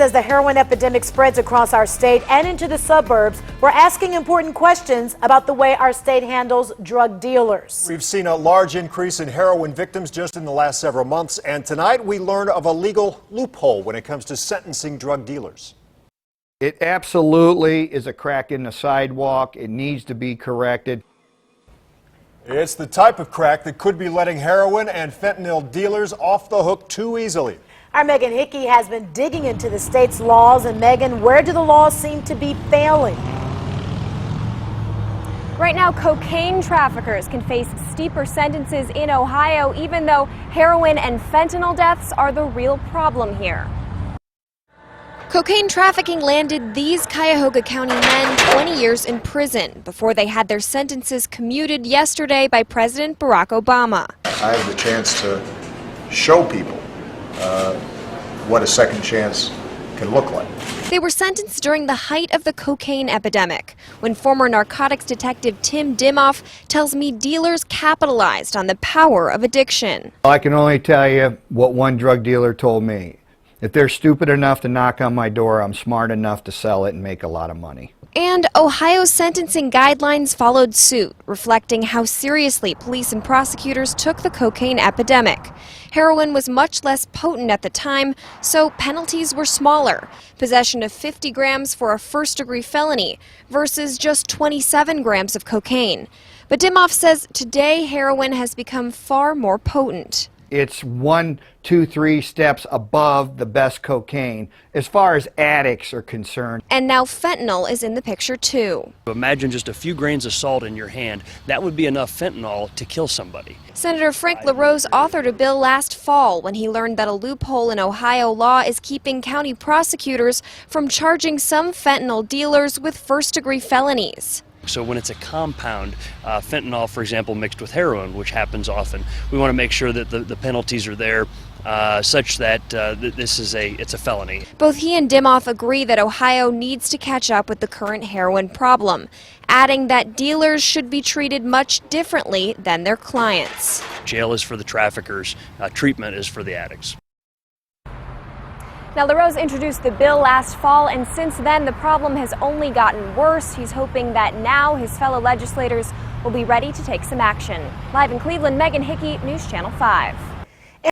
As the heroin epidemic spreads across our state and into the suburbs, we're asking important questions about the way our state handles drug dealers. We've seen a large increase in heroin victims just in the last several months, and tonight we learn of a legal loophole when it comes to sentencing drug dealers. It absolutely is a crack in the sidewalk. It needs to be corrected. It's the type of crack that could be letting heroin and fentanyl dealers off the hook too easily. Our Megan Hickey has been digging into the state's laws. And Megan, where do the laws seem to be failing? Right now, cocaine traffickers can face steeper sentences in Ohio, even though heroin and fentanyl deaths are the real problem here. Cocaine trafficking landed these Cuyahoga County men 20 years in prison before they had their sentences commuted yesterday by President Barack Obama. I have the chance to show people what a second chance can look like. They were sentenced during the height of the cocaine epidemic, when former narcotics detective Tim Dimoff tells me dealers capitalized on the power of addiction. I can only tell you what one drug dealer told me. If they're stupid enough to knock on my door, I'm smart enough to sell it and make a lot of money. And Ohio's sentencing guidelines followed suit, reflecting how seriously police and prosecutors took the cocaine epidemic. Heroin was much less potent at the time, so penalties were smaller. Possession of 50 grams for a first-degree felony versus just 27 grams of cocaine. But Dimoff says today heroin has become far more potent. It's 1, 2, 3 steps above the best cocaine as far as addicts are concerned. And now fentanyl is in the picture too. Imagine just a few grains of salt in your hand. That would be enough fentanyl to kill somebody. Senator Frank LaRose authored a bill last fall when he learned that a loophole in Ohio law is keeping county prosecutors from charging some fentanyl dealers with first-degree felonies. So when it's a compound, fentanyl, for example, mixed with heroin, which happens often, we want to make sure that the penalties are there such that it's a felony. Both he and Dimoff agree that Ohio needs to catch up with the current heroin problem, adding that dealers should be treated much differently than their clients. Jail is for the traffickers, treatment is for the addicts. Now, LaRose introduced the bill last fall, and since then the problem has only gotten worse. He's hoping that now his fellow legislators will be ready to take some action. Live in Cleveland, Megan Hickey, News Channel 5.